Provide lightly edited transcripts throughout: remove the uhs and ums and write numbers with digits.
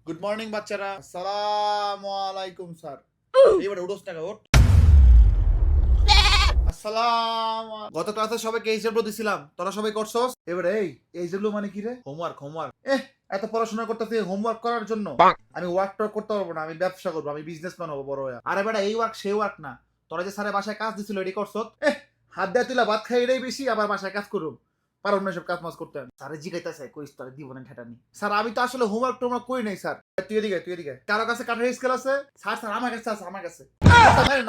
Good morning বাচ্চারা। আসসালামু আলাইকুম স্যার। এইবার উঠোস না ওঠ। গত ক্লাসে সবাইকে এইচডব্লিউ দিছিলাম, তোরা সবাই করছস। এবারে এই এইচডব্লিউ মানে কি রে? হোমওয়ার্ক। এত পড়াশোনা করতেছি হোমওয়ার্ক করার জন্য? আমি ওয়ার্ক টর্ক করতে পারবো না, আমি ব্যবসা করবো, আমি বিজনেসম্যান হবো বড় হয়ে। আরে বেটা এই ওয়ার্ক সেই ওয়ার্ক না। তোরা যে স্যারে বাসায় কাজ দিছিল এটি করছস? হাত দেয়া তুইলা ভাত খাই এটাই বেশি, আবার বাসায় কাজ করুম পারো না সব কাজ মাজ করতে। স্যারে জিগাইতেছে কইস তোর জীবনে ঠেটানি। স্যার আমি তো আসলে হোমওয়ার্ক টোমওয়ার্ক করি নাই স্যার। তুই এদিকে কারো কাছে কাঠের স্কেল আছে? স্যার স্যার আমার কাছে আছে, আমার কাছে।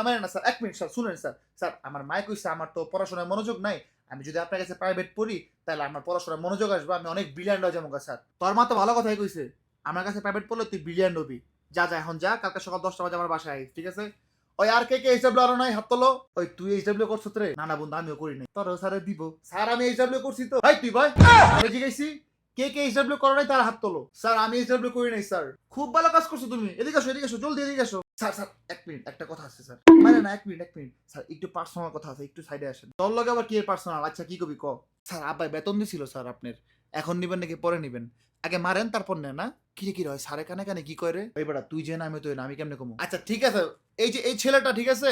মারেন না স্যার, এক মিনিট স্যার, শুনেন স্যার। স্যার আমার মায়ে কইছে আমার তো পড়াশোনায় মনোযোগ নাই, আমি যদি আপনার কাছে প্রাইভেট পড়ি তাহলে আমার পড়াশোনায় মনোযোগ আসবে, আমি অনেক ব্রিলিয়ান্ট হয়ে যাবো স্যার। তোর মা তো ভালো কথাই কইছে, আমার কাছে প্রাইভেট পড়লে তুই ব্রিলিয়ান্ট হবি। যা যা এখন যা, কালকে সকাল 10টা বাজে আমার বাসায় আইস, ঠিক আছে? ওই আর কে কে এইচডব্লিউ আরো নাই হাত তোলো। ওই তুই এইচডব্লিউ করছ রে? না না বন্ধু আমিও করি নাই। তোর স্যারে দিব। স্যার আমি এইচডব্লিউ করছি তো। ভাই তুই ভাই আমি জিজ্ঞাসি কে কে এইচডব্লিউ করো নাই তার হাত তোলো। স্যার আমি এইচডব্লিউ করি নাই স্যার। খুব ভালো কাজ করছো তুমি, এদিকে আসো জলদি এদিকে আসো। স্যার স্যার এক মিনিট, একটা কথা আছে স্যার। মানে না এক মিনিট স্যার, একটু পার্সোনাল কথা আছে, একটু সাইডে আসেন। তোর লগে আবার কি পার্সোনাল? আচ্ছা কি কবি ক। স্যার আব্বাই বেতন দিছিল স্যার আপনার, এখন নিবেন নাকি পরে নিবেন? আগে মারেন তারপর নেন না। কি হয় সারে কানে কানে কি করে? ওই বেটা তুই যে না আমি তুই না, আমি কেমনে কমু? আচ্ছা ঠিক আছে, এই যে এই ছেলেটা ঠিক আছে,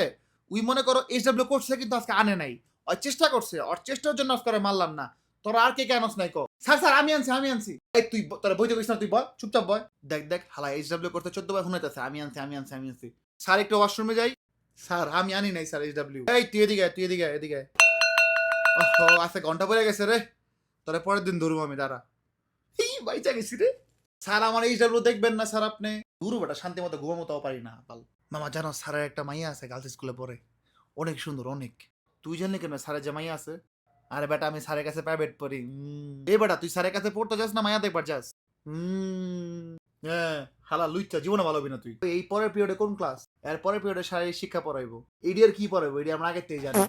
উই মনে করো এইচডব্লিউ করছে কিন্তু আজকে আনে নাই। ওর চেষ্টা করছে, ওর চেষ্টার জন্য আজকে মারলাম না। তোরা আর কে কে আনস নাই ক। স্যার স্যার আমি আনছি। এই তুই তোরা বইতে কইছ না, তুই বল চুপচাপ বল। দেখ হালা এইচডব্লিউ করতে 14 বার শুনাইতেছে আমি আনছি। স্যার একটু ওয়াশরুমে যাই। স্যার আমি আনি নাই স্যার এইচডব্লিউ। এই তুই এদিকে। ওহো আজকে ঘন্টা পড়ে গেছে রে। তোরা পরের দিন ধরবো আমি, দাঁড়া। এই বাইচা গেছি রে। স্যার আমার এইচডব্লিউ দেখবেন না স্যার আপনি? দূর বেটা, শান্তি মতো ঘুমামোতাও পারি না পাল। মামা জানো স্যারের একটা মাইয়া আছে গার্লস স্কুলে পড়ে, অনেক সুন্দর অনেক। তুই জানলি কেন স্যারের যে মাইয়া আছে? আরে বেটা আমি স্যারের কাছে প্রাইভেট পড়ি। এ বেটা তুই স্যারের কাছে পড়তে যাস না মাইয়া দেখবার যাস? হ্যাঁ হালা লুইচ্ছা, জীবনে ভালো হবি না তুই। এই পরের পিরিয়ডে কোন ক্লাস? এর পরের পিরিয়ডে শারীরিক শিক্ষা পড়াইবো। এডি আর কি পড়াইবো? এডি আমরা আগের থেকে জানি।